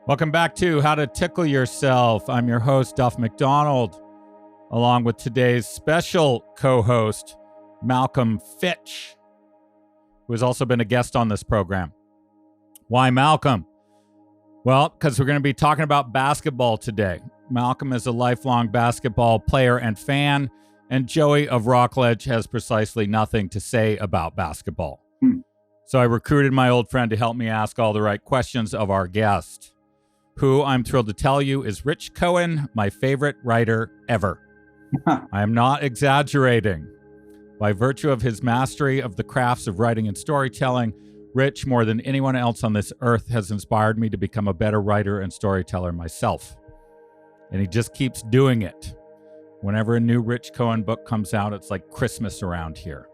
Welcome back to How to Tickle Yourself. I'm your host, Duff McDonald, along with today's special co-host, Malcolm Fitch, who has also been a guest on this program. Why Malcolm? Well, because we're going to be talking about basketball today. Malcolm is a lifelong basketball player and fan, and Joey of Rockledge has precisely nothing to say about basketball. So I recruited my old friend to help me ask all the right questions of our guest, who I'm thrilled to tell you is Rich Cohen, my favorite writer ever. I am not exaggerating. By virtue of his mastery of the crafts of writing and storytelling, Rich, more than anyone else on this earth, has inspired me to become a better writer and storyteller myself. And he just keeps doing it. Whenever a new Rich Cohen book comes out, it's like Christmas around here.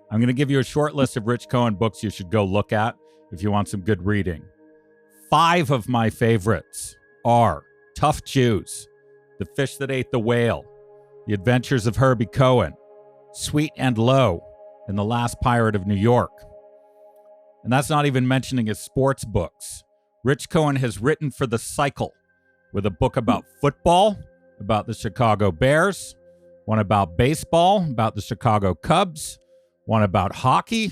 I'm going to give you a short list of Rich Cohen books you should go look at if you want some good reading. 5 of my favorites are Tough Jews, The Fish That Ate the Whale, The Adventures of Herbie Cohen, Sweet and Low, and The Last Pirate of New York. And that's not even mentioning his sports books. Rich Cohen has written for The Cycle with a book about football, about the Chicago Bears, one about baseball, about the Chicago Cubs, one about hockey,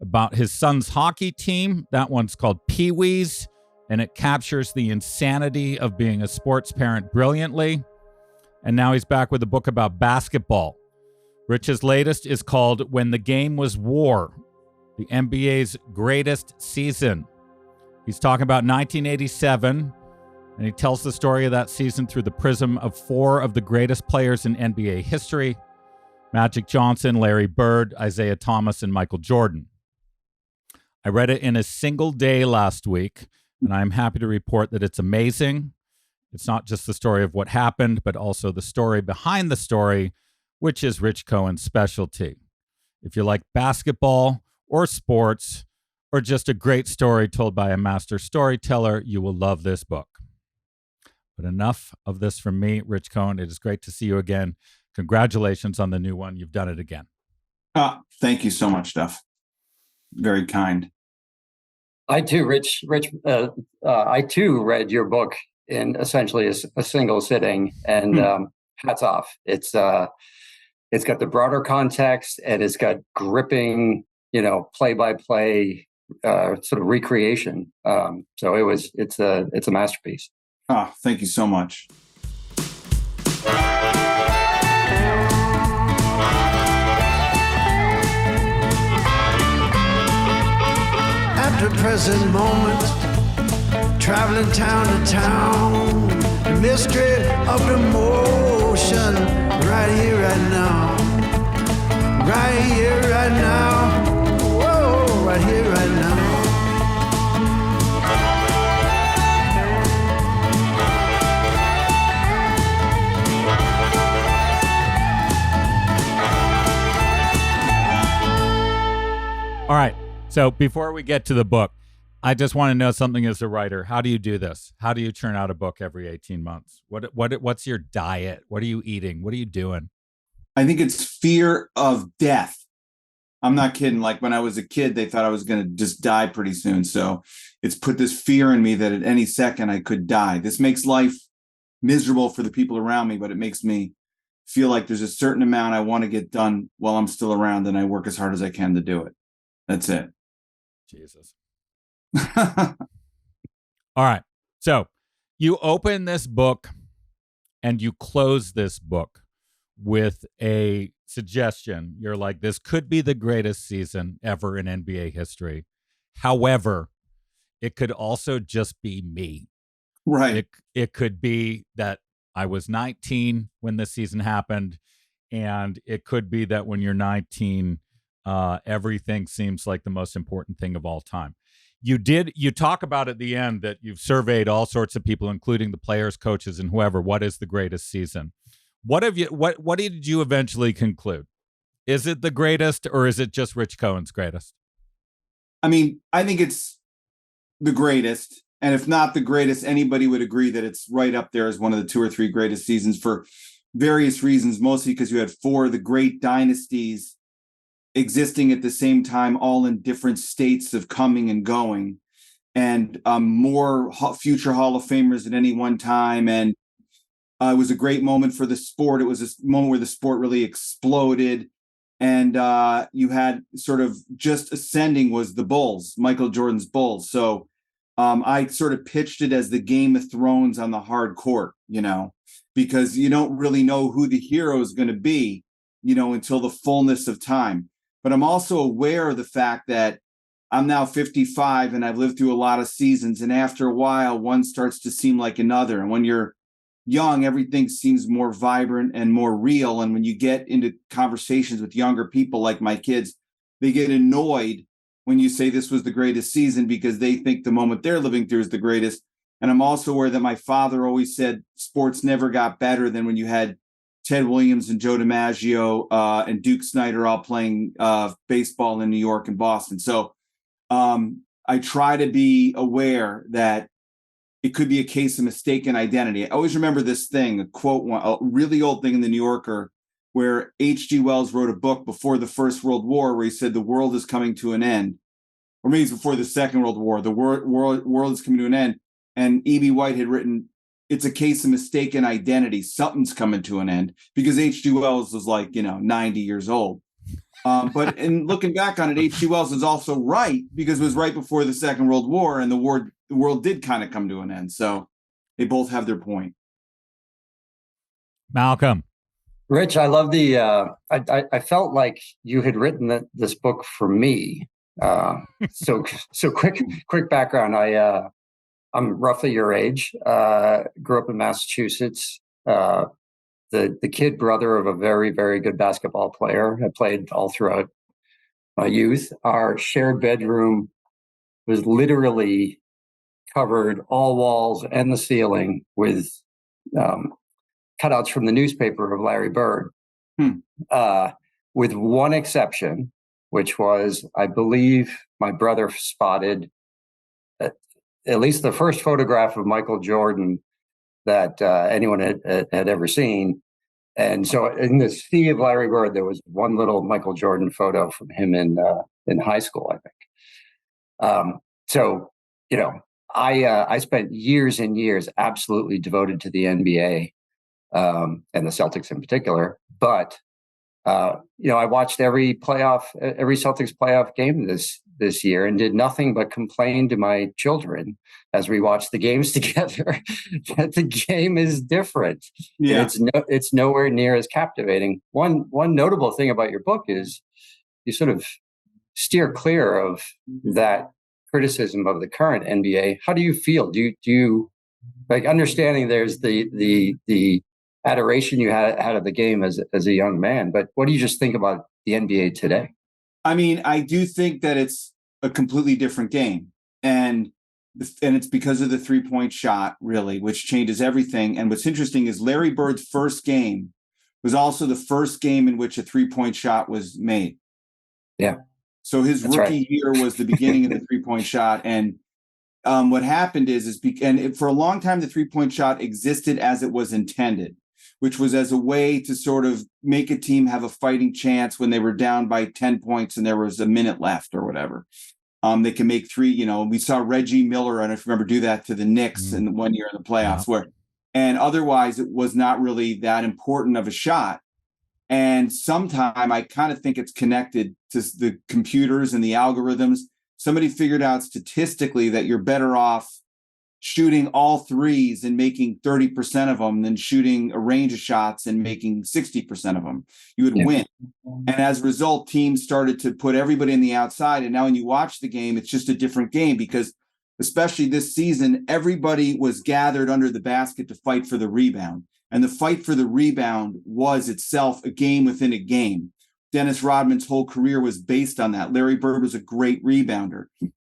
about his son's hockey team. That one's called Pee-wees, and it captures the insanity of being a sports parent brilliantly. And now he's back with a book about basketball. Rich's latest is called When the Game Was War, the NBA's greatest season. He's talking about 1987, and he tells the story of that season through the prism of 4 of the greatest players in NBA history: Magic Johnson, Larry Bird, Isiah Thomas, and Michael Jordan. I read it in a single day last week, and I'm happy to report that it's amazing. It's not just the story of what happened, but also the story behind the story, which is Rich Cohen's specialty. If you like basketball or sports, or just a great story told by a master storyteller, you will love this book. But enough of this from me, Rich Cohen. It is great to see you again. Congratulations on the new one. You've done it again. Thank you so much, Duff. Very kind. I too, Rich. I too read your book in essentially a single sitting, and hats off. It's got the broader context, and it's got gripping, play-by-play sort of recreation. So it's a masterpiece. Thank you so much. At the present moment, traveling town to town, the mystery of the motion, right here, right now, right here, right now, whoa, right here, right now. All right. So before we get to the book, I just want to know something as a writer. How do you do this? How do you churn out a book every 18 months? What's your diet? What are you eating? What are you doing? I think it's fear of death. I'm not kidding. Like when I was a kid, they thought I was going to just die pretty soon. So it's put this fear in me that at any second I could die. This makes life miserable for the people around me, but it makes me feel like there's a certain amount I want to get done while I'm still around, and I work as hard as I can to do it. That's it. Jesus. All right. So you open this book and you close this book with a suggestion. You're like, this could be the greatest season ever in NBA history. However, it could also just be me. Right. It could be that I was 19 when this season happened, and it could be that when you're 19, everything seems like the most important thing of all time. You talk about at the end that you've surveyed all sorts of people, including the players, coaches, and whoever. What is the greatest season? What did you eventually conclude? Is it the greatest, or is it just Rich Cohen's greatest? I mean, I think it's the greatest. And if not the greatest, anybody would agree that it's right up there as one of the 2 or 3 greatest seasons for various reasons, mostly because you had 4 of the great dynasties existing at the same time, all in different states of coming and going. and more future Hall of Famers at any one time. And it was a great moment for the sport. It was a moment where the sport really exploded. And you had sort of just ascending was the Bulls, Michael Jordan's Bulls. So I sort of pitched it as the Game of Thrones on the hard court, because you don't really know who the hero is going to be, until the fullness of time. But I'm also aware of the fact that I'm now 55 and I've lived through a lot of seasons. And after a while, one starts to seem like another. And when you're young, everything seems more vibrant and more real. And when you get into conversations with younger people like my kids, they get annoyed when you say this was the greatest season because they think the moment they're living through is the greatest. And I'm also aware that my father always said sports never got better than when you had Ted Williams and Joe DiMaggio and Duke Snider all playing baseball in New York and Boston. So I try to be aware that it could be a case of mistaken identity. I always remember this thing, a quote, a really old thing in the New Yorker, where H.G. Wells wrote a book before the First World War where he said the world is coming to an end. Or maybe it's before the Second World War. The world is coming to an end. And E.B. White had written, it's a case of mistaken identity. Something's coming to an end, because H.G. Wells was 90 years old. But in looking back on it, H.G. Wells is also right, because it was right before the Second World War, and the world did kind of come to an end. So they both have their point. Malcolm. Rich, I love the, I felt like you had written this book for me. So quick background. I'm roughly your age, grew up in Massachusetts, the kid brother of a very, very good basketball player. I played all throughout my youth. Our shared bedroom was literally covered, all walls and the ceiling, with cutouts from the newspaper of Larry Bird, with one exception, which was, I believe, my brother spotted at least the first photograph of Michael Jordan that anyone had ever seen. And so in the sea of Larry Bird, there was one little Michael Jordan photo from him in high school, I think. So, I spent years and years absolutely devoted to the NBA and the Celtics in particular. But, I watched every Celtics playoff game this year and did nothing but complain to my children as we watched the games together that the game is different. Yeah. It's nowhere near as captivating. One notable thing about your book is you sort of steer clear of that criticism of the current NBA. How do you feel? Do you understanding there's the adoration you had of the game as a young man, but what do you just think about the NBA today? I mean, I do think that it's a completely different game, and it's because of the 3-point shot, really, which changes everything. And what's interesting is Larry Bird's first game was also the first game in which a 3-point shot was made. Yeah. So his rookie year was the beginning of the 3-point shot, and what happened for a long time the 3-point shot existed as it was intended, which was as a way to sort of make a team have a fighting chance when they were down by 10 points and there was a minute left or whatever. They can make three, we saw Reggie Miller, and if you remember, do that to the Knicks in one year in the playoffs, and otherwise it was not really that important of a shot. And sometime I kind of think it's connected to the computers and the algorithms. Somebody figured out statistically that you're better off shooting all threes and making 30% of them than shooting a range of shots and making 60% of them. You would win. And as a result, teams started to put everybody in the outside. And now when you watch the game, it's just a different game, because especially this season, everybody was gathered under the basket to fight for the rebound. And the fight for the rebound was itself a game within a game. Dennis Rodman's whole career was based on that. Larry Bird was a great rebounder.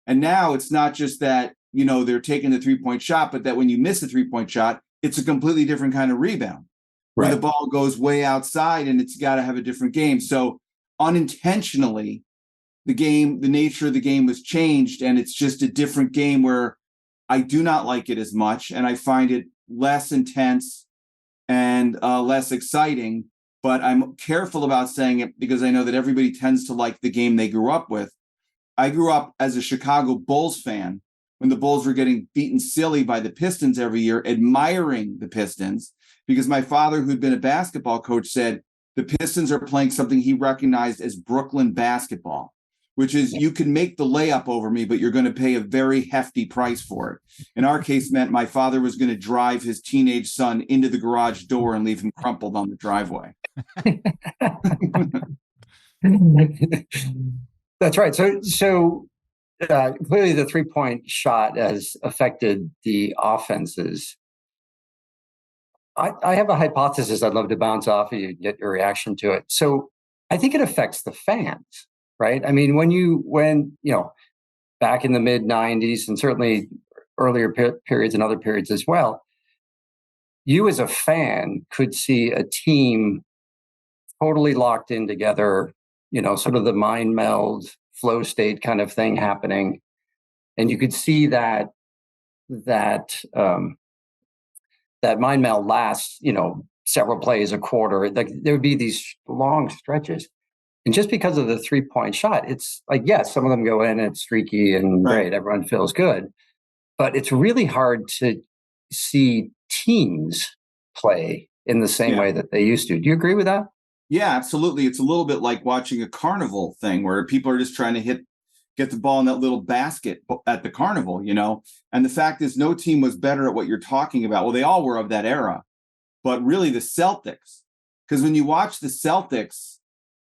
And now it's not just that, they're taking the 3-point shot, but that when you miss a 3-point shot, it's a completely different kind of rebound, where the ball goes way outside and it's got to have a different game. So unintentionally, the nature of the game was changed, and it's just a different game where I do not like it as much, and I find it less intense and less exciting. But I'm careful about saying it because I know that everybody tends to like the game they grew up with. I grew up as a Chicago Bulls fan, when the Bulls were getting beaten silly by the Pistons every year, admiring the Pistons, because my father, who'd been a basketball coach, said the Pistons are playing something he recognized as Brooklyn basketball, which is you can make the layup over me, but you're going to pay a very hefty price for it. In our case, meant my father was going to drive his teenage son into the garage door and leave him crumpled on the driveway. That's right. So clearly the 3-point shot has affected the offenses. I have a hypothesis I'd love to bounce off of you, get your reaction to it. So I think it affects the fans, right? I mean, when back in the mid 90s and certainly earlier periods and other periods as well, you as a fan could see a team totally locked in together, sort of the mind meld, flow state kind of thing happening. And you could see that mind meld lasts, several plays a quarter. Like there would be these long stretches. And just because of the 3-point shot, it's like, yes, some of them go in and it's streaky and great. Everyone feels good. But it's really hard to see teams play in the same way that they used to. Do you agree with that? Yeah, absolutely. It's a little bit like watching a carnival thing where people are just trying to get the ball in that little basket at the carnival, And the fact is no team was better at what you're talking about. Well, they all were of that era, but really the Celtics, because when you watch the Celtics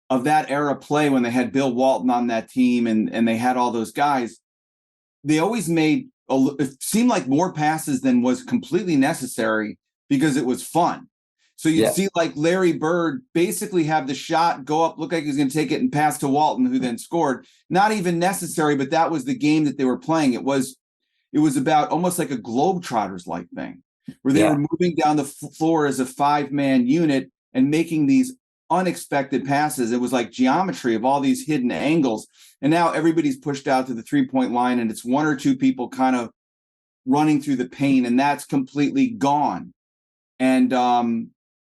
of that era play, when they had Bill Walton on that team and they had all those guys, they always made it seemed like more passes than was completely necessary because it was fun. So you see like Larry Bird basically have the shot go up, look like he's going to take it and pass to Walton, who then scored. Not even necessary, but that was the game that they were playing. It was about almost like a Globetrotters-like thing where they were moving down the floor as a 5-man unit and making these unexpected passes. It was like geometry of all these hidden angles. And now everybody's pushed out to the 3-point line and it's one or two people kind of running through the paint, and that's completely gone. And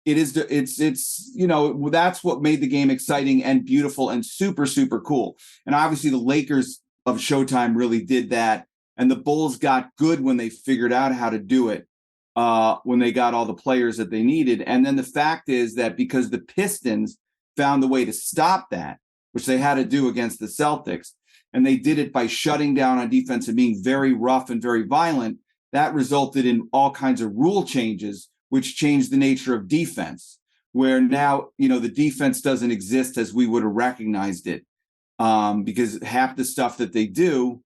that's what made the game exciting and beautiful and super, super cool. And obviously the Lakers of Showtime really did that. And the Bulls got good when they figured out how to do it, when they got all the players that they needed. And then the fact is that because the Pistons found the way to stop that, which they had to do against the Celtics, and they did it by shutting down on defense and being very rough and very violent, that resulted in all kinds of rule changes, which changed the nature of defense, where now, the defense doesn't exist as we would have recognized it, because half the stuff that they do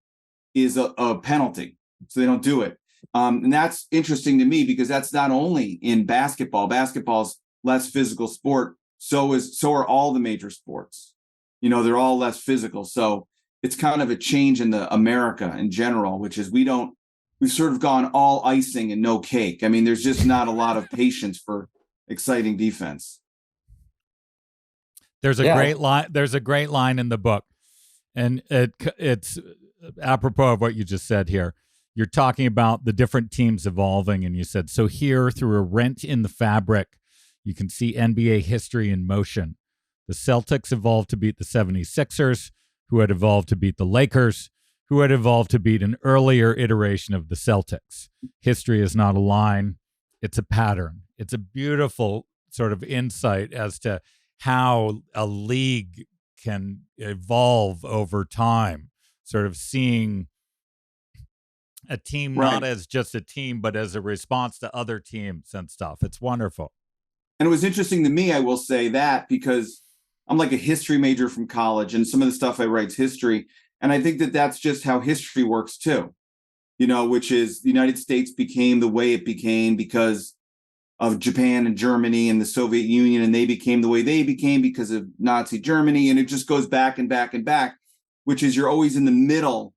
is a penalty. So they don't do it. And that's interesting to me because that's not only in basketball. Basketball's less physical sport. So are all the major sports. They're all less physical. So it's kind of a change in the America in general, which is we've sort of gone all icing and no cake. I mean, there's just not a lot of patience for exciting defense. There's a great line. There's a great line in the book, and it's apropos of what you just said here. You're talking about the different teams evolving, and you said, so here, through a rent in the fabric, you can see NBA history in motion. The Celtics evolved to beat the 76ers, who had evolved to beat the Lakers, who had evolved to beat an earlier iteration of the Celtics. History is not a line, it's a pattern. It's a beautiful sort of insight as to how a league can evolve over time, sort of seeing a team not as just a team, but as a response to other teams and stuff. It's wonderful. And it was interesting to me, I will say that, because I'm like a history major from college, and some of the stuff I write is history. And I think that that's just how history works too, which is the United States became the way it became because of Japan and Germany and the Soviet Union, and they became the way they became because of Nazi Germany. And it just goes back and back and back, which is you're always in the middle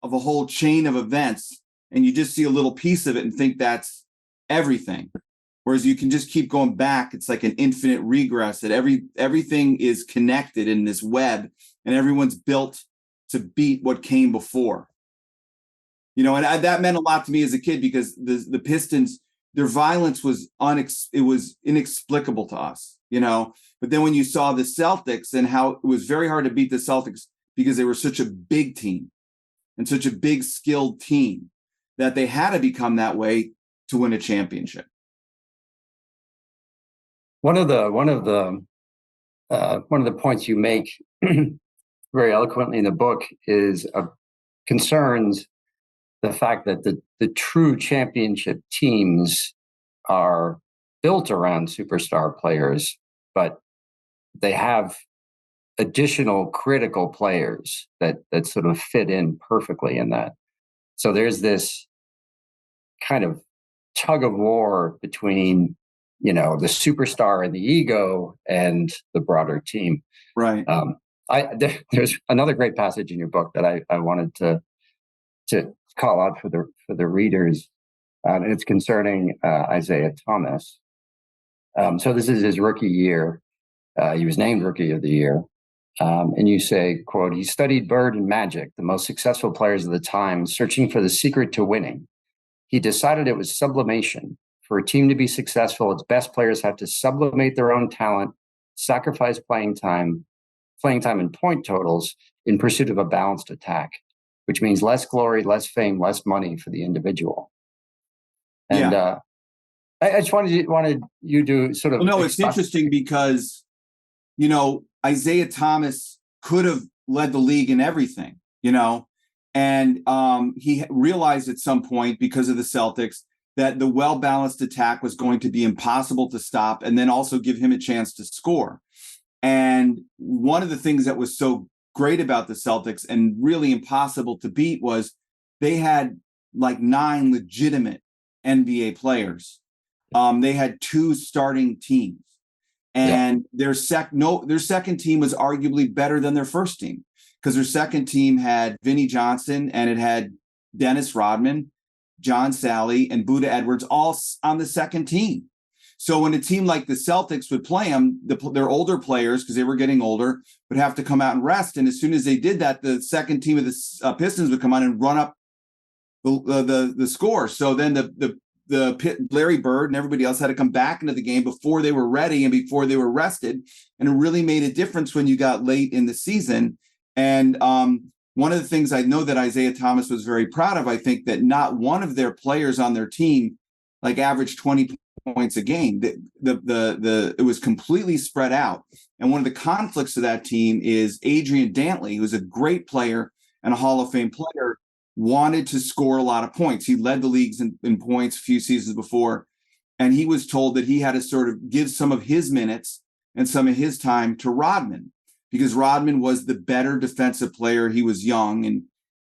of a whole chain of events, and you just see a little piece of it and think that's everything. Whereas you can just keep going back. It's like an infinite regress that everything is connected in this web, and everyone's built to beat what came before. And that meant a lot to me as a kid because the Pistons, their violence was inexplicable to us, But then when you saw the Celtics and how it was very hard to beat the Celtics because they were such a big team, and such a big skilled team that they had to become that way to win a championship. One of the points you make very eloquently in the book is concerns the fact that the true championship teams are built around superstar players, but they have additional critical players that sort of fit in perfectly in that. So there's this kind of tug of war between, the superstar and the ego and the broader team. Right. There's another great passage in your book that I wanted to call out for the readers, and it's concerning Isiah Thomas. So this is his rookie year. He was named Rookie of the Year. And you say, quote, "He studied Bird and Magic, the most successful players of the time, searching for the secret to winning. He decided it was sublimation. For a team to be successful, its best players have to sublimate their own talent, sacrifice playing time and point totals in pursuit of a balanced attack, which means less glory, less fame, less money for the individual." And I just wanted you to sort of... Well, no, it's interesting because, Isiah Thomas could have led the league in everything, and he realized at some point, because of the Celtics, that the well-balanced attack was going to be impossible to stop and then also give him a chance to score. And one of the things that was so great about the Celtics and really impossible to beat was they had like 9 legitimate NBA players. They had 2 starting teams, and their second team was arguably better than their first team, because their second team had Vinnie Johnson and it had Dennis Rodman, John Sally, and Buda Edwards all on the second team. So when a team like the Celtics would play them, their older players, because they were getting older, would have to come out and rest. And as soon as they did that, the second team of the Pistons would come on and run up the score. So then the Larry Bird and everybody else had to come back into the game before they were ready and before they were rested. And it really made a difference when you got late in the season. And one of the things I know that Isiah Thomas was very proud of, I think, that not one of their players on their team averaged 20 points a game. It was completely spread out. And one of the conflicts of that team is Adrian Dantley, who's a great player and a Hall of Fame player, wanted to score a lot of points. He led the leagues in points a few seasons before, and he was told that he had to sort of give some of his minutes and some of his time to Rodman, because Rodman was the better defensive player. He was young,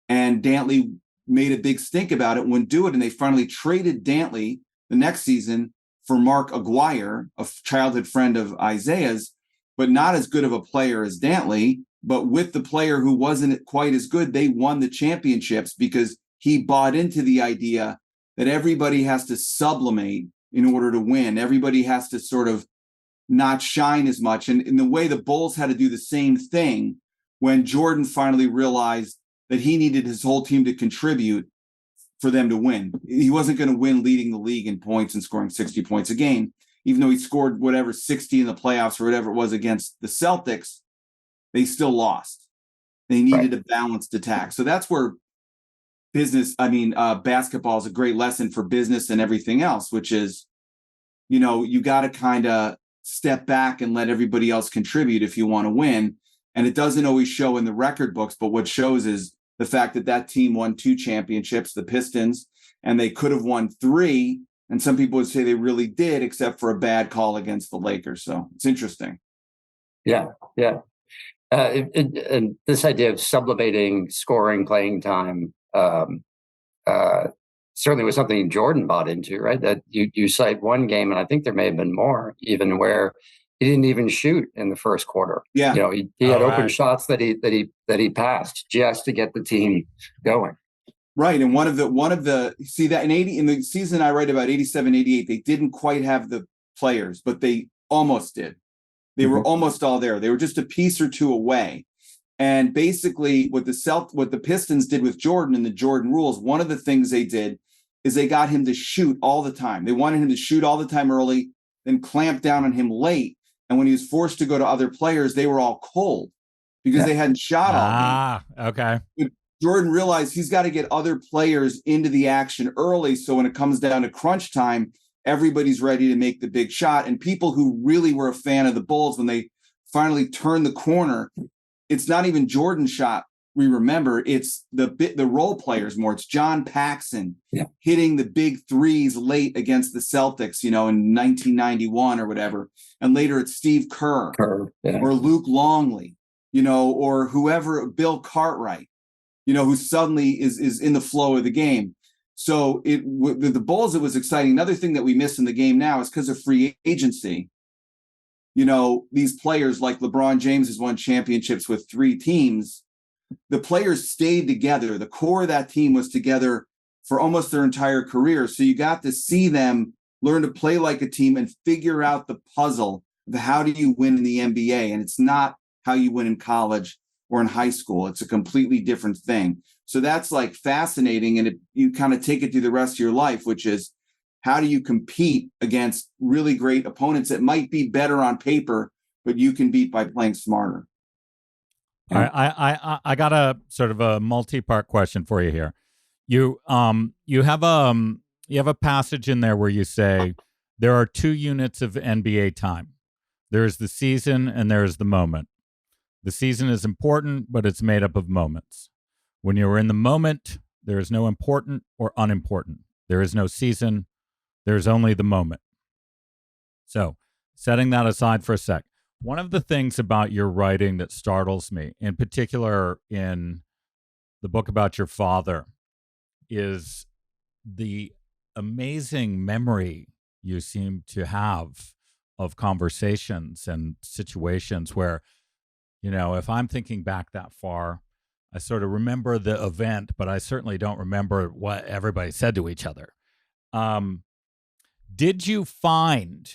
and Dantley made a big stink about it, wouldn't do it, and they finally traded Dantley the next season for Mark Aguirre, a childhood friend of Isiah's, but not as good of a player as Dantley. But with the player who wasn't quite as good, they won the championships because he bought into the idea that everybody has to sublimate in order to win. Everybody has to sort of not shine as much. And in the way the Bulls had to do the same thing when Jordan finally realized that he needed his whole team to contribute for them to win. He wasn't going to win leading the league in points and scoring 60 points a game, even though he scored 60 in the playoffs or whatever it was against the Celtics. They still lost. They needed a balanced attack. So that's where basketball is a great lesson for business and everything else, which is, you got to kind of step back and let everybody else contribute if you want to win. And it doesn't always show in the record books, but what shows is the fact that team won 2 championships, the Pistons, and they could have won 3. And some people would say they really did, except for a bad call against the Lakers. So it's interesting. Yeah. And this idea of sublimating scoring, playing time, certainly was something Jordan bought into, right? That you cite one game, and I think there may have been more, even where he didn't even shoot in the first quarter. Yeah, he had open shots that he passed just to get the team going. Right, and one of the see that in the season I write about 87, 88, they didn't quite have the players, but they almost did. They were almost all there. They were just a piece or 2 away. And basically what the Pistons did with Jordan and the Jordan rules, one of the things they did is they got him to shoot all the time. They wanted him to shoot all the time early, then clamp down on him late. And when he was forced to go to other players, they were all cold because they hadn't shot all game. Okay. Jordan realized he's got to get other players into the action early. So when it comes down to crunch time, everybody's ready to make the big shot. And people who really were a fan of the Bulls, when they finally turned the corner, it's not even Jordan's shot we remember. It's the role players more. It's John Paxson hitting the big threes late against the Celtics, in 1991 or whatever. And later it's Steve Kerr. Or Luke Longley, or whoever, Bill Cartwright, who suddenly is in the flow of the game. So the Bulls, it was exciting. Another thing that we miss in the game now is because of free agency. These players like LeBron James has won championships with 3 teams. The players stayed together. The core of that team was together for almost their entire career. So you got to see them learn to play like a team and figure out the puzzle of how do you win in the NBA. And it's not how you win in college or in high school. It's a completely different thing. So that's like fascinating. And you kind of take it through the rest of your life, which is how do you compete against really great opponents that might be better on paper, but you can beat by playing smarter. All right, I got a sort of a multi-part question for you here. You have a passage in there where you say there are 2 units of NBA time. There is the season and there is the moment. The season is important, but it's made up of moments. When you're in the moment, there is no important or unimportant. There is no season. There's only the moment. So, setting that aside for a sec, one of the things about your writing that startles me, in particular in the book about your father, is the amazing memory you seem to have of conversations and situations where, if I'm thinking back that far, I sort of remember the event, but I certainly don't remember what everybody said to each other. Did you find,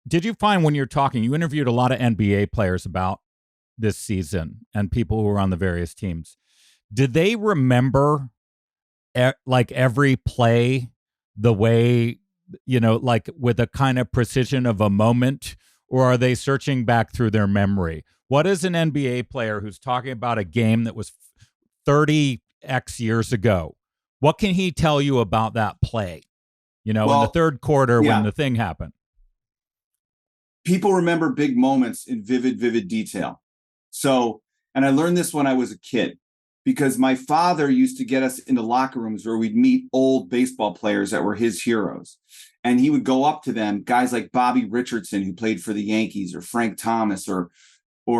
did you find when you're talking, you interviewed a lot of NBA players about this season and people who were on the various teams. Did they remember like every play the way, like with a kind of precision of a moment, or are they searching back through their memory? What is an NBA player who's talking about a game that was 30x years ago? What can he tell you about that play? In the third quarter when the thing happened. People remember big moments in vivid detail. So, and I learned this when I was a kid, because my father used to get us into locker rooms where we'd meet old baseball players that were his heroes. And he would go up to them, guys like Bobby Richardson, who played for the Yankees, or Frank Thomas, or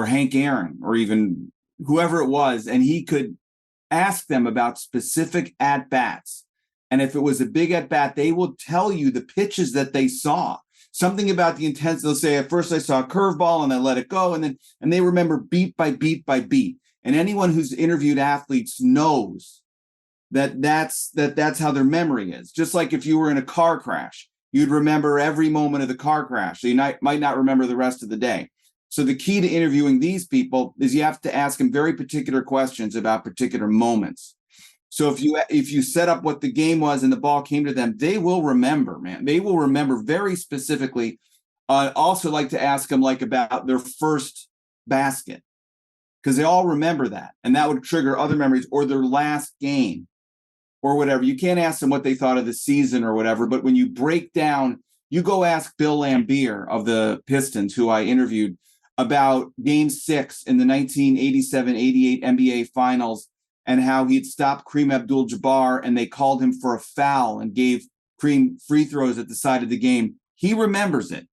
Hank Aaron, or even whoever it was. And he could ask them about specific at-bats. And if it was a big at-bat, they will tell you the pitches that they saw. Something about the intensity. They'll say, at first I saw a curveball and I let it go. And they remember beat by beat by beat. And anyone who's interviewed athletes knows that's how their memory is. Just like if you were in a car crash, you'd remember every moment of the car crash. So you might not remember the rest of the day. So the key to interviewing these people is you have to ask them very particular questions about particular moments. So if you set up what the game was and the ball came to them, they will remember, man. They will remember very specifically. Also like to ask them about their first basket, because they all remember that. And that would trigger other memories, or their last game or whatever. You can't ask them what they thought of the season or whatever. But when you break down, you go ask Bill Laimbeer of the Pistons, who I interviewed, about Game 6 in the 1987-88 NBA Finals, and how he'd stopped Kareem Abdul-Jabbar and they called him for a foul and gave Kareem free throws at the side of the game. He remembers it,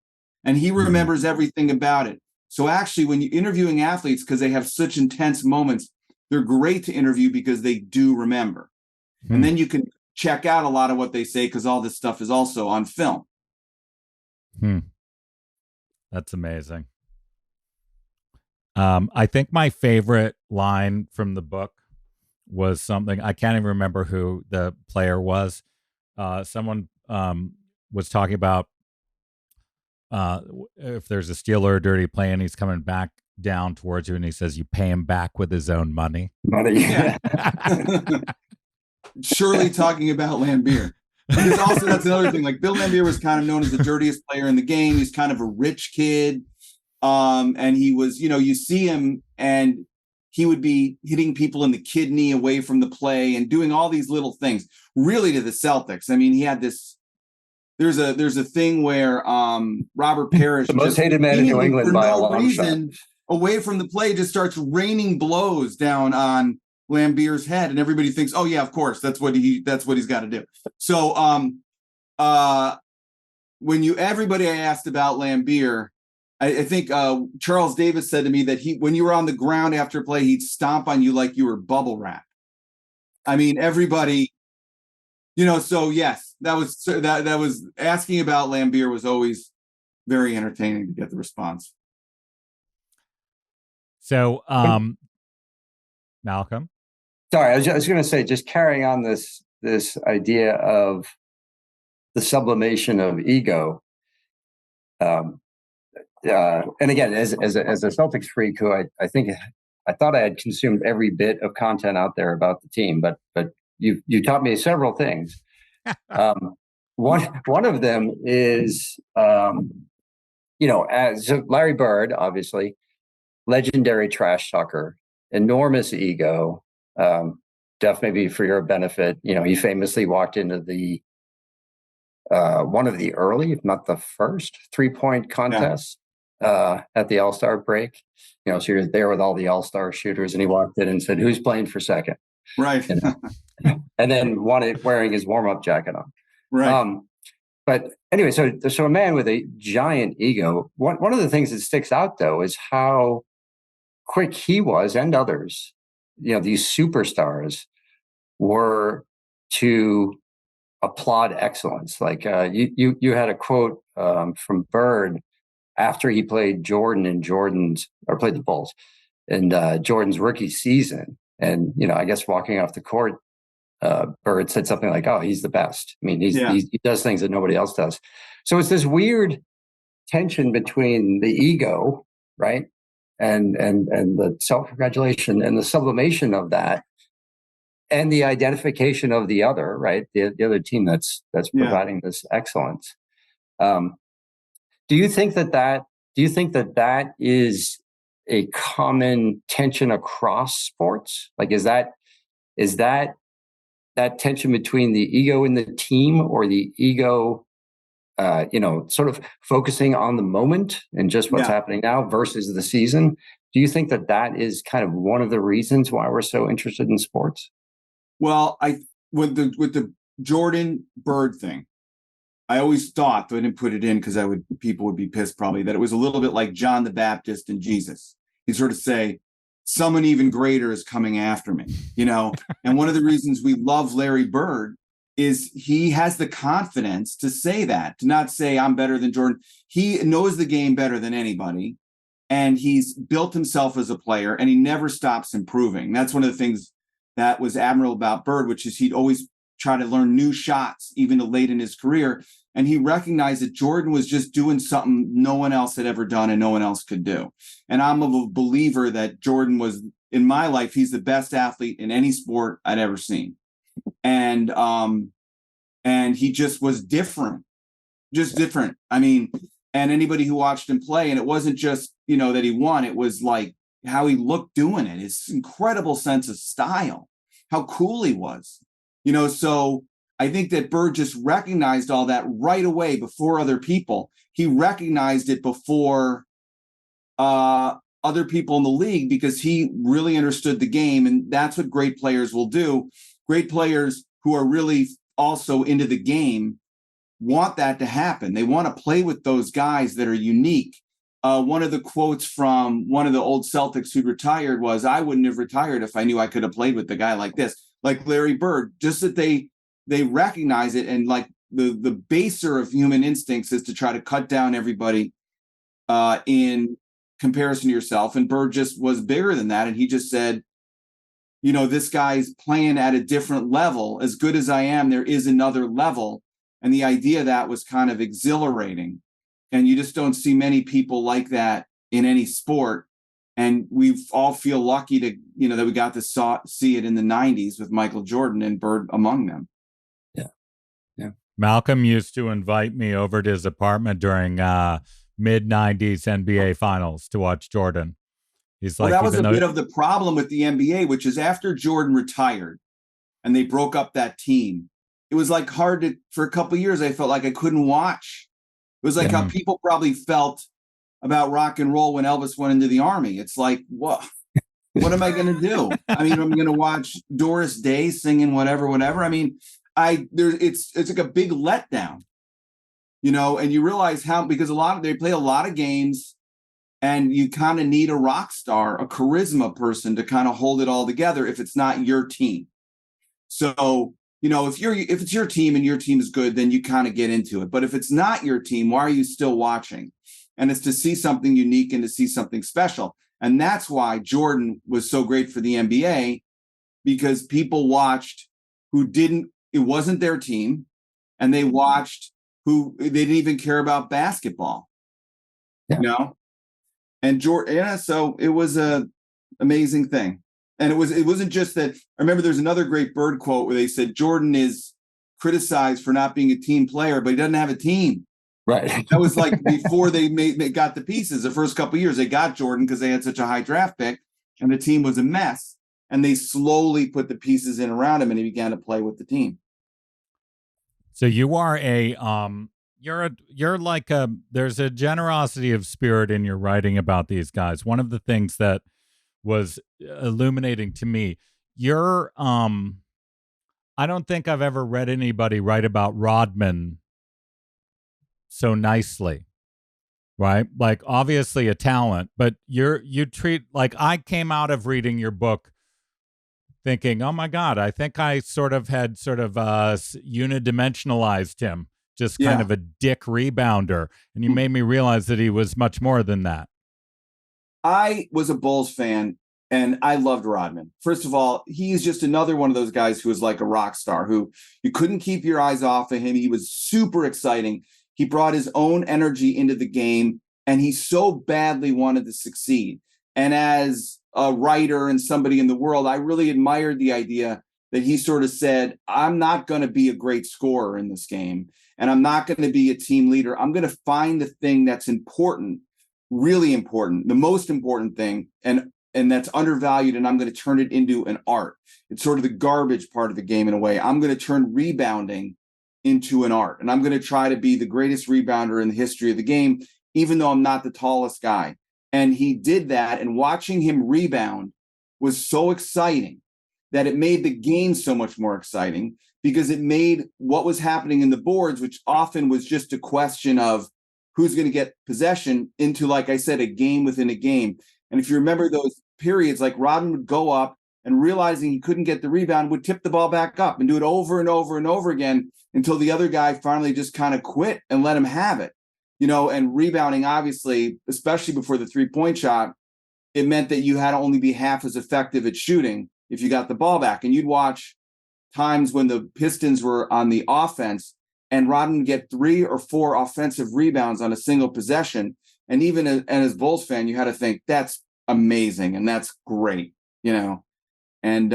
and he remembers everything about it. So actually, when you're interviewing athletes, because they have such intense moments, they're great to interview because they do remember. And then you can check out a lot of what they say, because all this stuff is also on film. That's amazing. I think my favorite line from the book was something, I can't even remember who the player was. Someone was talking about if there's a steal or a dirty play and he's coming back down towards you and he says you pay him back with his own money. Yeah. Surely talking about Laimbeer. Because also that's another thing. Like Bill Laimbeer was kind of known as the dirtiest player in the game. He's kind of a rich kid. And he was, you see him and he would be hitting people in the kidney away from the play and doing all these little things really to the Celtics. I mean, he had this, there's a thing where Robert Parrish, the most hated man in New England by a long shot, away from the play, just starts raining blows down on Lambier's head, and everybody thinks, oh yeah, of course, that's what he's got to do. So when everybody I asked about Lambier, I think Charles Davis said to me that when you were on the ground after play, he'd stomp on you like you were bubble wrap. I mean, everybody, so yes, that was asking about Lambier was always very entertaining to get the response. So, Malcolm. Sorry, I was going to say, just carrying on this idea of the sublimation of ego. And again, as a Celtics freak, who I think I thought I had consumed every bit of content out there about the team, but you taught me several things. One of them is, as Larry Bird, obviously, legendary trash talker, enormous ego. Duff, maybe for your benefit, he famously walked into the one of the early, if not the first, 3-point contest at the All-Star break. So you're there with all the All-Star shooters, and he walked in and said, "Who's playing for second?" Right. And then wearing his warm-up jacket on. Right. But anyway, so a man with a giant ego. One of the things that sticks out, though, is how quick he was, and others, these superstars, were to applaud excellence. Like you had a quote from Bird after he played played the Bulls in Jordan's rookie season, and I guess walking off the court, Bird said something like, "Oh, he's the best. I mean, he does things that nobody else does." So it's this weird tension between the ego, right, and the self-congratulation and the sublimation of that, and the identification of the other, right, the other team that's providing this excellence. Do you think that is a common tension across sports? Like, is that tension between the ego in the team, or the ego, sort of focusing on the moment and just what's happening now versus the season? Do you think that is kind of one of the reasons why we're so interested in sports? Well, with the Jordan Bird thing, I always thought, though I didn't put it in because people would be pissed probably, that it was a little bit like John the Baptist and Jesus. He'd sort of say, someone even greater is coming after me, And one of the reasons we love Larry Bird is he has the confidence to say that, to not say I'm better than Jordan. He knows the game better than anybody, and he's built himself as a player, and he never stops improving. That's one of the things that was admirable about Bird, which is he'd always try to learn new shots, even late in his career. And he recognized that Jordan was just doing something no one else had ever done and no one else could do. And I'm a believer that Jordan was, in my life, he's the best athlete in any sport I'd ever seen. And he just was different. I mean, and anybody who watched him play, and it wasn't just, that he won, it was like how he looked doing it, his incredible sense of style, how cool he was, so I think that Bird just recognized all that right away before other people. He recognized it before other people in the league because he really understood the game. And that's what great players will do. Great players who are really also into the game want that to happen. They want to play with those guys that are unique. One of the quotes from one of the old Celtics who retired was, "I wouldn't have retired if I knew I could have played with the guy like this," like Larry Bird. Just that they recognize it, and like the baser of human instincts is to try to cut down everybody in comparison to yourself. And Bird just was bigger than that, and he just said, this guy's playing at a different level. As good as I am, there is another level, and the idea of that was kind of exhilarating. And you just don't see many people like that in any sport. And we all feel lucky to, that we got to see it in the 90s with Michael Jordan and Bird among them. Yeah. Malcolm used to invite me over to his apartment during mid-90s NBA finals to watch Jordan. He's Well, like, that was a even though bit of the problem with the NBA, which is after Jordan retired and they broke up that team, it was like hard to, for a couple of years, I felt like I couldn't watch. It was like how people probably felt about rock and roll when Elvis went into the army. It's like, what am I going to do? I mean, I'm going to watch Doris Day singing whatever. I mean, it's like a big letdown, you know, and you realize how, because they play a lot of games and you kind of need a rock star, a charisma person to kind of hold it all together if it's not your team. So, you know, if it's your team and your team is good, then you kind of get into it. But if it's not your team, why are you still watching? And it's to see something unique and to see something special. And that's why Jordan was so great for the NBA, because people watched it wasn't their team, and they watched they didn't even care about basketball, you know? And Jordan, so it was a amazing thing. And it wasn't just that. I remember there's another great Bird quote where they said Jordan is criticized for not being a team player, but he doesn't have a team. Right. That was like before they got the pieces. The first couple of years, they got Jordan because they had such a high draft pick, and the team was a mess. And they slowly put the pieces in around him, and he began to play with the team. So you are you're like there's a generosity of spirit in your writing about these guys. One of the things that was illuminating to me, I don't think I've ever read anybody write about Rodman so nicely, right? Like, obviously a talent, but you treat, like, I came out of reading your book thinking, oh my God, I think I had unidimensionalized him, just kind of a dick rebounder. And you made me realize that he was much more than that. I was a Bulls fan, and I loved Rodman. First of all, he's just another one of those guys who was like a rock star, who you couldn't keep your eyes off of him. He was super exciting. He brought his own energy into the game, and he so badly wanted to succeed. And as a writer and somebody in the world, I really admired the idea that he sort of said, I'm not going to be a great scorer in this game, and I'm not going to be a team leader. I'm going to find the thing that's important, really important, the most important thing, and that's undervalued, and I'm going to turn it into an art. It's sort of the garbage part of the game in a way. I'm going to turn rebounding into an art, and I'm going to try to be the greatest rebounder in the history of the game, even though I'm not the tallest guy. And he did that, and watching him rebound was so exciting that it made the game so much more exciting, because it made what was happening in the boards, which often was just a question of who's going to get possession, into, like I said, a game within a game. And if you remember those periods, like Rodman would go up and, realizing he couldn't get the rebound, would tip the ball back up and do it over and over and over again until the other guy finally just kind of quit and let him have it. You know, and rebounding, obviously, especially before the three-point shot, it meant that you had to only be half as effective at shooting if you got the ball back. And you'd watch times when the Pistons were on the offense and Rodman would get 3 or 4 offensive rebounds on a single possession. And even as Bulls fan, you had to think, that's amazing and that's great, you know. And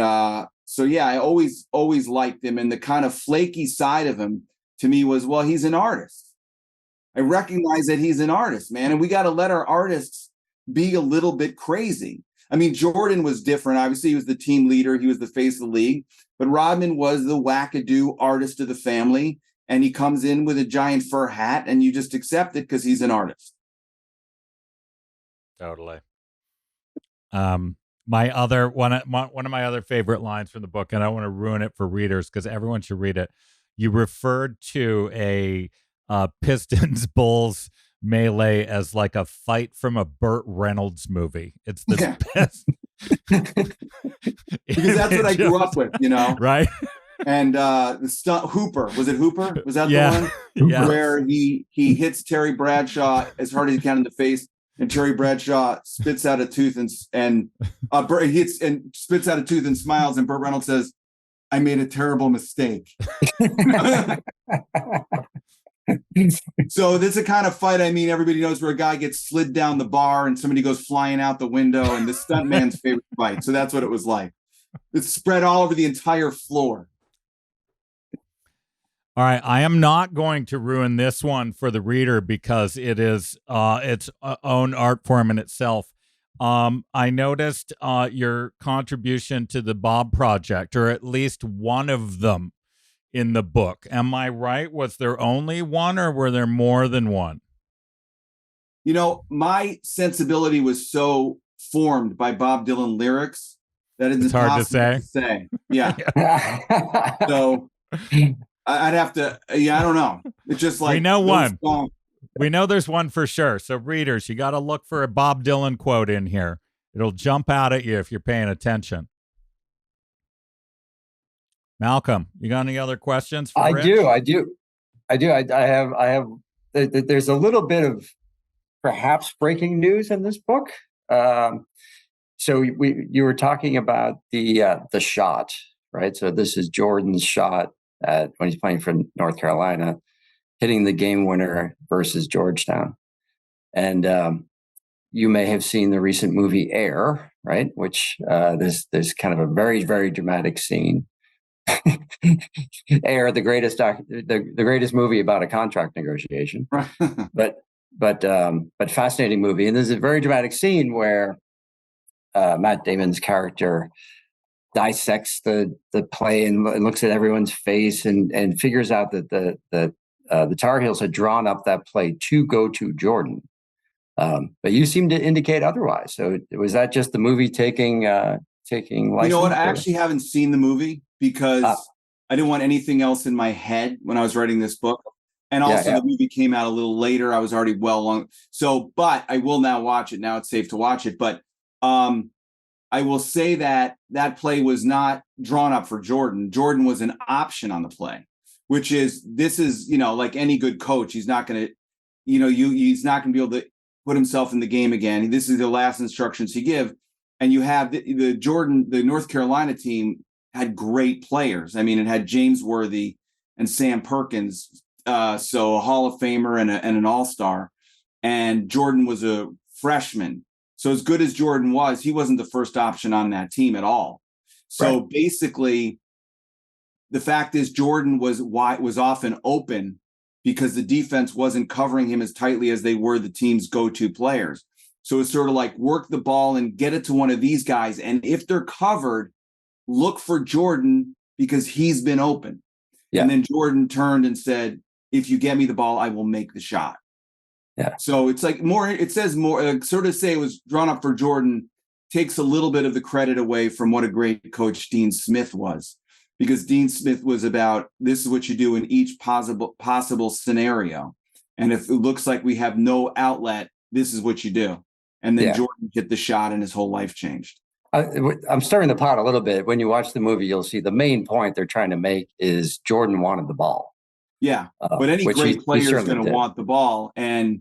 so, yeah, I always liked him. And the kind of flaky side of him to me was, well, he's an artist. I recognize that he's an artist, man. And we got to let our artists be a little bit crazy. I mean, Jordan was different. Obviously, he was the team leader. He was the face of the league. But Rodman was the wackadoo artist of the family. And he comes in with a giant fur hat, and you just accept it because he's an artist. Totally. My other one of my other favorite lines from the book, and I don't want to ruin it for readers because everyone should read it. You referred to a Pistons Bulls melee as like a fight from a Burt Reynolds movie. It's the best. Because that's what I grew up with, you know. Right. And the stunt Hooper, was it Hooper? Was that the one? Yeah. Where he hits Terry Bradshaw as hard as he can in the face, and Terry Bradshaw spits out a tooth and spits out a tooth and smiles, and Burt Reynolds says, "I made a terrible mistake." So this is a kind of fight, I mean, everybody knows, where a guy gets slid down the bar and somebody goes flying out the window, and the stuntman's favorite fight. So that's what it was like. It's spread all over the entire floor. All right, I am not going to ruin this one for the reader because it is its own art form in itself. I noticed your contribution to the Bob Project, or at least one of them in the book. Am I right? Was there only one, or were there more than one? You know, my sensibility was so formed by Bob Dylan lyrics that it's hard to impossible say. to say. Yeah. So I'd have to, I don't know. It's just like we know one. Songs. We know there's one for sure. So readers, you got to look for a Bob Dylan quote in here. It'll jump out at you if you're paying attention. Malcolm, you got any other questions for Rich? I do. I have. There's a little bit of perhaps breaking news in this book. So you were talking about the shot, right? So this is Jordan's shot when he's playing for North Carolina, hitting the game winner versus Georgetown. And you may have seen the recent movie Air, right? Which there's kind of a very, very dramatic scene. Air, the greatest movie about a contract negotiation, but fascinating movie. And there's a very dramatic scene where Matt Damon's character dissects the play and looks at everyone's face and figures out that the Tar Heels had drawn up that play to go to Jordan. But you seem to indicate otherwise. So was that just the movie taking license? You know what? I actually haven't seen the movie because I didn't want anything else in my head when I was writing this book. And also the movie came out a little later. I was already well along. So, but I will now watch it. Now it's safe to watch it. But I will say that play was not drawn up for Jordan. Jordan was an option on the play, which is, like any good coach, he's not going to, he's not going to be able to put himself in the game again. This is the last instructions he give. And you have the North Carolina team had great players. I mean, it had James Worthy and Sam Perkins, so a Hall of Famer and an All-Star. And Jordan was a freshman. So as good as Jordan was, he wasn't the first option on that team at all. So basically, the fact is Jordan was often open because the defense wasn't covering him as tightly as they were the team's go-to players. So it's sort of like work the ball and get it to one of these guys. And if they're covered, look for Jordan because he's been open. Yeah. And then Jordan turned and said, if you get me the ball, I will make the shot. Yeah. So it's like it says more, sort of say it was drawn up for Jordan takes a little bit of the credit away from what a great coach Dean Smith was. Because Dean Smith was about, this is what you do in each possible scenario. And if it looks like we have no outlet, this is what you do. And then Jordan hit the shot and his whole life changed. I'm stirring the pot a little bit. When you watch the movie, you'll see the main point they're trying to make is Jordan wanted the ball. Yeah, but any great player is going to want the ball. And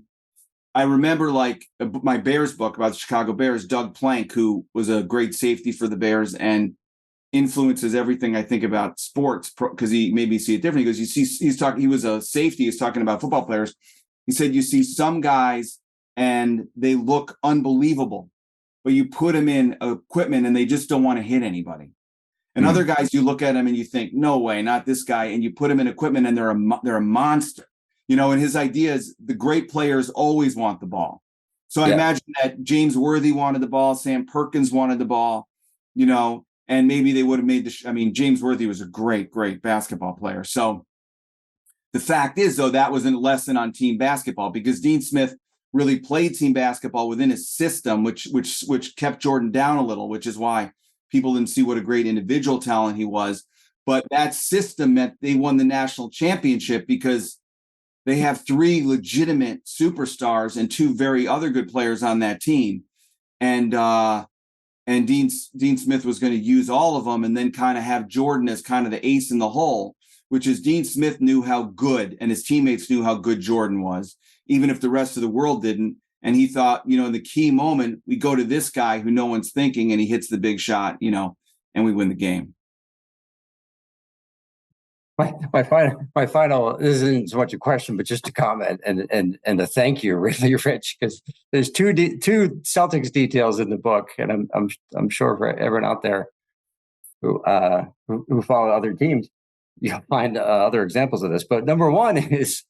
I remember like my Bears book about the Chicago Bears, Doug Plank, who was a great safety for the Bears and influences everything I think about sports because he made me see it differently. Because he was a safety, he's talking about football players. He said, you see some guys and they look unbelievable, but you put them in equipment and they just don't want to hit anybody. And other guys, you look at them and you think, no way, not this guy. And you put them in equipment and they're a monster. And his idea is the great players always want the ball. So I imagine that James Worthy wanted the ball, Sam Perkins wanted the ball, and maybe they would have made James Worthy was a great, great basketball player. So the fact is, though, that was a lesson on team basketball because Dean Smith really played team basketball within his system, which kept Jordan down a little, which is why people didn't see what a great individual talent he was. But that system meant they won the national championship because they have three legitimate superstars and two very other good players on that team. And Dean Smith was going to use all of them and then kind of have Jordan as kind of the ace in the hole, which is Dean Smith knew how good and his teammates knew how good Jordan was, even if the rest of the world didn't. And he thought, in the key moment, we go to this guy who no one's thinking and he hits the big shot, and we win the game. My final, this isn't so much a question, but just a comment and a thank you, really, Rich, because there's two Celtics details in the book, and I'm sure for everyone out there who follow other teams, you'll find other examples of this. But number one is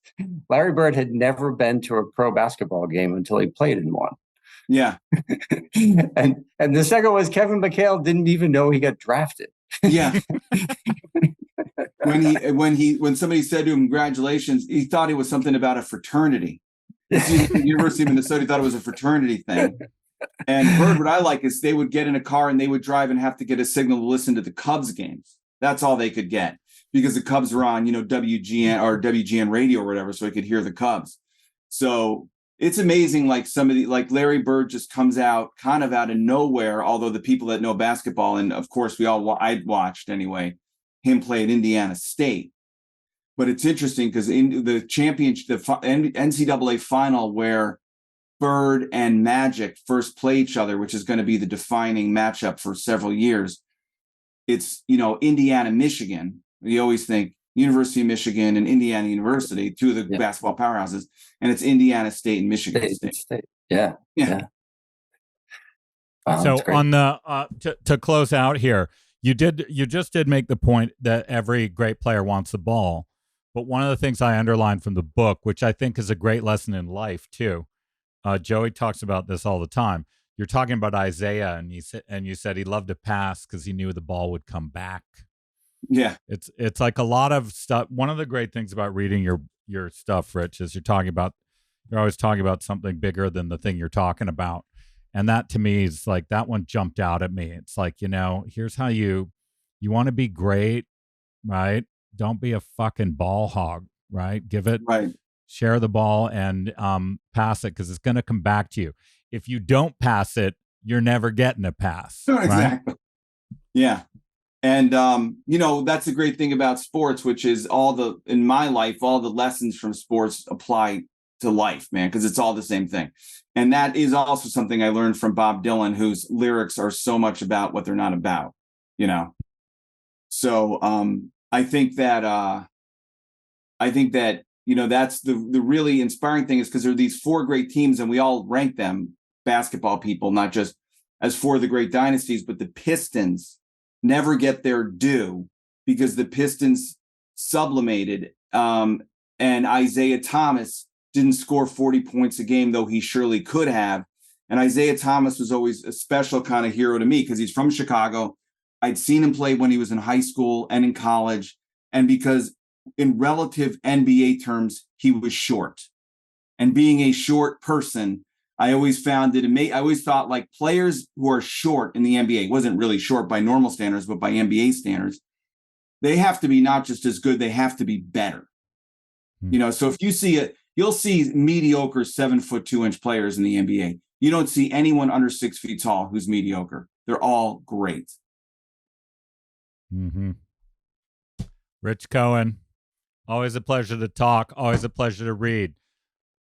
Larry Bird had never been to a pro basketball game until he played in one. Yeah. and the second was Kevin McHale didn't even know he got drafted. Yeah. When somebody said to him, congratulations, he thought it was something about a fraternity. The University of Minnesota thought it was a fraternity thing. And Bird, what I like is they would get in a car and they would drive and have to get a signal to listen to the Cubs games. That's all they could get because the Cubs were on, WGN or WGN radio or whatever, so he could hear the Cubs. So it's amazing, like like Larry Bird just comes out kind of out of nowhere, although the people that know basketball, and of course I'd watched anyway, him play at Indiana State. But it's interesting because in the championship, the NCAA final where Bird and Magic first play each other, which is going to be the defining matchup for several years, it's, Indiana, Michigan. You always think University of Michigan and Indiana University, two of the basketball powerhouses, and it's Indiana State and Michigan State. Yeah. Wow, so on the to close out here, you just did make the point that every great player wants the ball, but one of the things I underlined from the book, which I think is a great lesson in life too, Joey talks about this all the time. You're talking about Isiah, and you said he loved to pass because he knew the ball would come back. Yeah, it's like a lot of stuff. One of the great things about reading your stuff, Rich, is you're always talking about something bigger than the thing you're talking about, and that to me is like that one jumped out at me. It's like, here's how you want to be great, right? Don't be a fucking ball hog, right? Give it right. Share the ball and pass it because it's going to come back to you. If you don't pass it, you're never getting a pass. Right? Exactly. Yeah. And, that's a great thing about sports, which is in my life, all the lessons from sports apply to life, man, because it's all the same thing. And that is also something I learned from Bob Dylan, whose lyrics are so much about what they're not about, So I think that, that's the really inspiring thing is because there are these four great teams and we all rank them, basketball people, not just as four of the great dynasties, but the Pistons never get their due because the Pistons sublimated and Isiah Thomas didn't score 40 points a game, though he surely could have. And Isiah Thomas was always a special kind of hero to me because he's from Chicago. I'd seen him play when he was in high school and in college. And because in relative NBA terms, he was short. And being a short person, I always found that I always thought like players who are short in the NBA, wasn't really short by normal standards, but by NBA standards, they have to be not just as good, they have to be better. So if you see it, you'll see mediocre 7'2" players in the NBA. You don't see anyone under 6 feet tall who's mediocre. They're all great. Mm-hmm. Rich Cohen, always a pleasure to talk. Always a pleasure to read.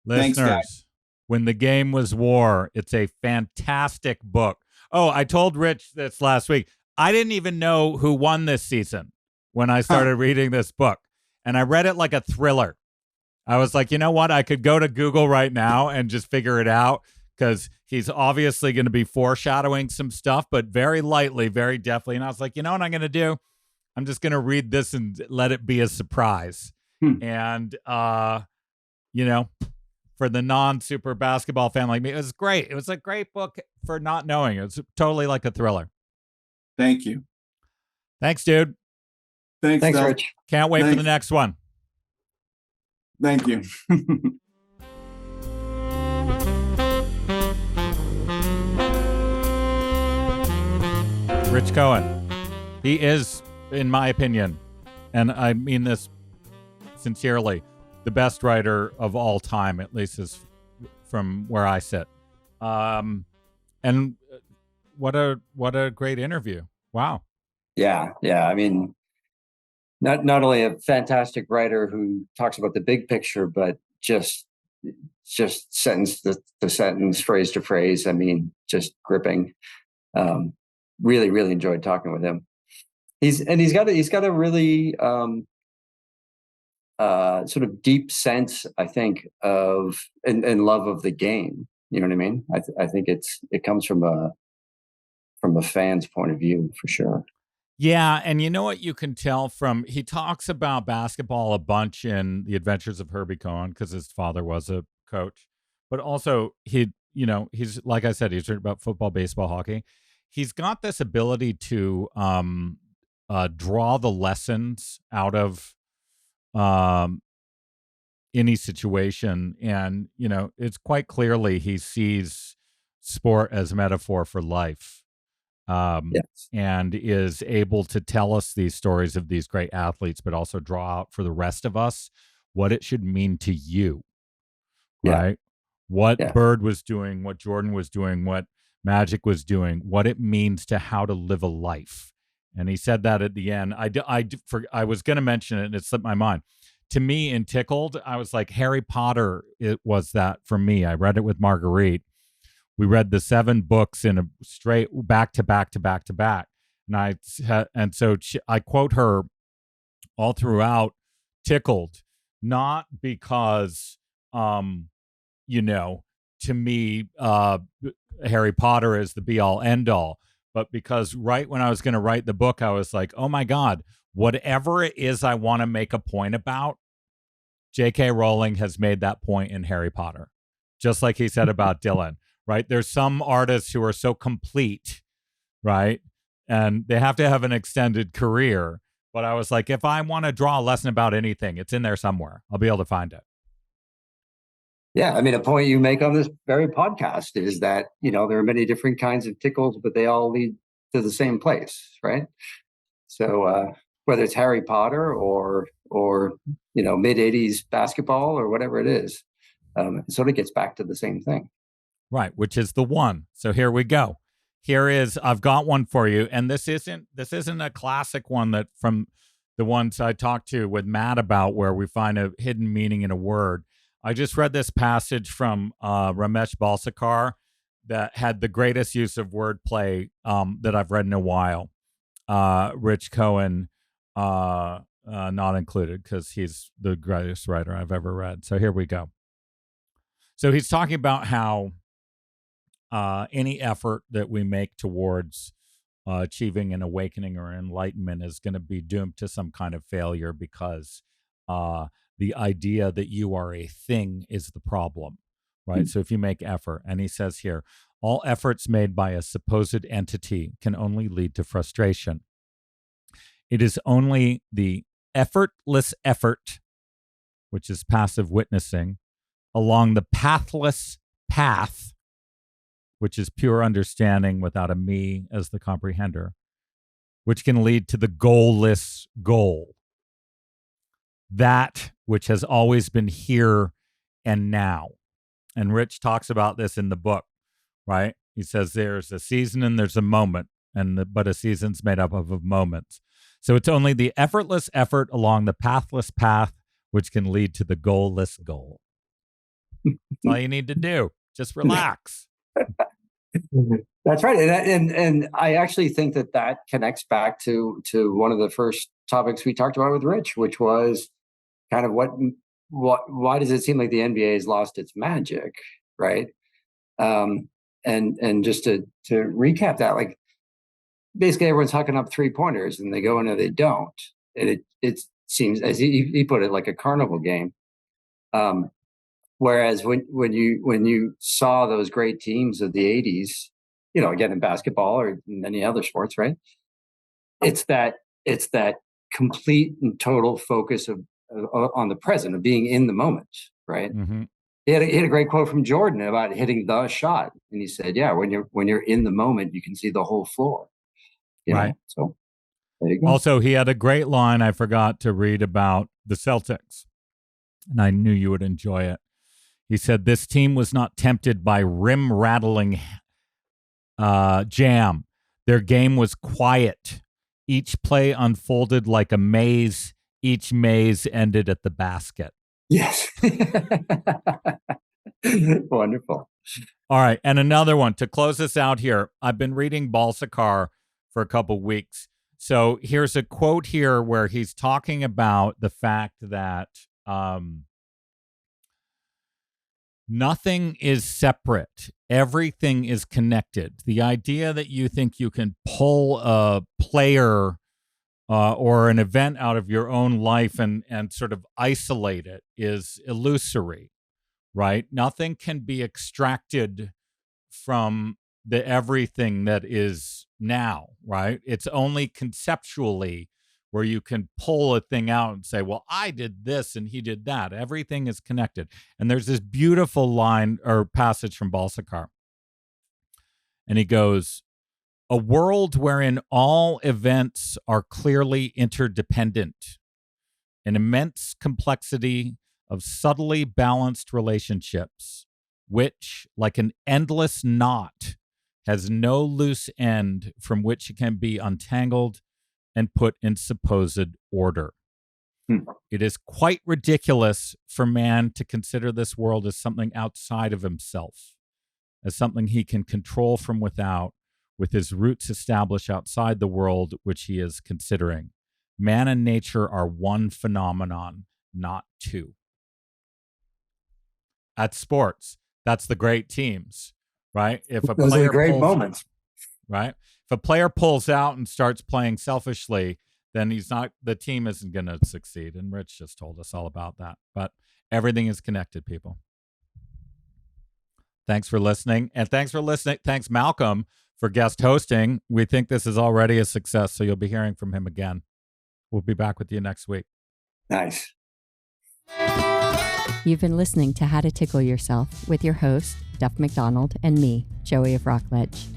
Listeners, thanks, When the Game Was War, it's a fantastic book. Oh, I told Rich this last week. I didn't even know who won this season when I started reading this book. And I read it like a thriller. I was like, you know what? I could go to Google right now and just figure it out because he's obviously going to be foreshadowing some stuff, but very lightly, very deftly. And I was like, you know what I'm going to do? I'm just going to read this and let it be a surprise. And, for the non-super basketball fan like me, it was great. It was a great book for not knowing. It was totally like a thriller. Thank you. Thanks, dude. Thanks Rich. Can't wait for the next one. Thank you. Rich Cohen. He is, in my opinion, and I mean this sincerely, the best writer of all time, at least is from where I sit. And what a great interview. Wow. Yeah. I mean, not only a fantastic writer who talks about the big picture, but just sentence to sentence, phrase to phrase. I mean, just gripping. Really, really enjoyed talking with him. He's got a really sort of deep sense, I think, of and love of the game. You know what I mean? I think it comes from a fan's point of view for sure. Yeah, and you know what you can tell from, he talks about basketball a bunch in The Adventures of Herbie Cohen because his father was a coach, but also he he's, like I said, he's written about football, baseball, hockey. He's got this ability to draw the lessons out of any situation. And, it's quite clearly he sees sport as metaphor for life. Yes. And is able to tell us these stories of these great athletes, but also draw out for the rest of us what it should mean to you, right? What Bird was doing, what Jordan was doing, what Magic was doing, what it means to how to live a life. And he said that at the end. I was going to mention it, and it slipped my mind. To me, in Tickled, I was like, Harry Potter, it was that for me. I read it with Marguerite. We read the 7 books in a straight back to back to back to back. And so I quote her all throughout Tickled, not because, to me, Harry Potter is the be all end all, but because right when I was going to write the book, I was like, oh my God, whatever it is I want to make a point about, J.K. Rowling has made that point in Harry Potter, just like he said about Dylan. Right? There's some artists who are so complete, right? And they have to have an extended career. But I was like, if I want to draw a lesson about anything, it's in there somewhere. I'll be able to find it. Yeah. I mean, a point you make on this very podcast is that, there are many different kinds of tickles, but they all lead to the same place, right? So whether it's Harry Potter or mid-'80s basketball or whatever it is, it sort of gets back to the same thing. Right, which is the one. So here we go. I've got one for you, and this isn't a classic one that from the ones I talked to with Matt about where we find a hidden meaning in a word. I just read this passage from Ramesh Balsekar that had the greatest use of wordplay that I've read in a while. Rich Cohen not included because he's the greatest writer I've ever read. So here we go. So he's talking about how any effort that we make towards achieving an awakening or enlightenment is going to be doomed to some kind of failure because the idea that you are a thing is the problem, right? So if you make effort, and he says here, all efforts made by a supposed entity can only lead to frustration. It is only the effortless effort, which is passive witnessing, along the pathless path, which is pure understanding without a me as the comprehender, which can lead to the goalless goal. That which has always been here and now. And Rich talks about this in the book, right? He says there's a season and there's a moment, but a season's made up of moments. So it's only the effortless effort along the pathless path which can lead to the goalless goal. That's all you need to do. Just relax. That's right, and I actually think that connects back to one of the first topics we talked about with Rich, which was kind of why does it seem like the NBA has lost its magic, right? And just to recap that, like basically everyone's hucking up 3-pointers and they go in or they don't, and it seems, as he put it, like a carnival game. Whereas when you saw those great teams of the 80s, again in basketball or in many other sports, right? It's that complete and total focus on the present, of being in the moment, right? Mm-hmm. He had a great quote from Jordan about hitting the shot, and he said, "Yeah, when you're in the moment, you can see the whole floor." Right. So there you go. Also, he had a great line I forgot to read about the Celtics, and I knew you would enjoy it. He said, this team was not tempted by rim-rattling jam. Their game was quiet. Each play unfolded like a maze. Each maze ended at the basket. Yes. Wonderful. All right, and another one. To close us out here, I've been reading Balsekar for a couple weeks. So here's a quote here where he's talking about the fact that nothing is separate. Everything is connected. The idea that you think you can pull a player or an event out of your own life and sort of isolate it is illusory, right? Nothing can be extracted from the everything that is now, right? It's only conceptually where you can pull a thing out and say, well, I did this and he did that. Everything is connected. And there's this beautiful line or passage from Balsakar. And he goes, a world wherein all events are clearly interdependent, an immense complexity of subtly balanced relationships, which, like an endless knot, has no loose end from which it can be untangled and put in supposed order. It is quite ridiculous for man to consider this world as something outside of himself, as something he can control from without, with his roots established outside the world which he is considering. Man and nature are one phenomenon, not two. At sports, that's the great teams, right? If a Those player are the great pulls, moments. right? If a player pulls out and starts playing selfishly, then the team isn't going to succeed. And Rich just told us all about that. But everything is connected, people. Thanks for listening. And thanks, Malcolm, for guest hosting. We think this is already a success, so you'll be hearing from him again. We'll be back with you next week. Nice. You've been listening to How to Tickle Yourself with your host, Duff McDonald, and me, Joey of Rockledge.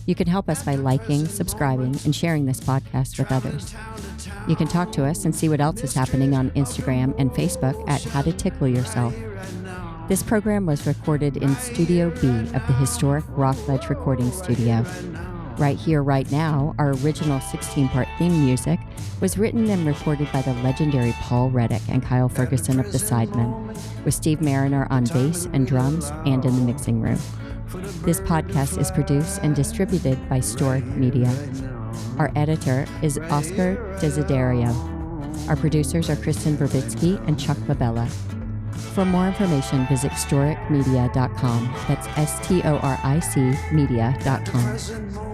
You can help us by liking, subscribing, and sharing this podcast with others. You can talk to us and see what else is happening on Instagram and Facebook at How to Tickle Yourself. This program was recorded in Studio B of the historic Rockledge Recording Studio. Right Here, Right Now, our original 16-part theme music, was written and recorded by the legendary Paul Reddick and Kyle Ferguson of the Sidemen, with Steve Mariner on bass and drums and in the mixing room. This podcast is produced and distributed by Storic Media. Our editor is Oscar Desiderio. Our producers are Kristen Verbitsky and Chuck Labella. For more information, visit storicmedia.com. That's STORIC media.com.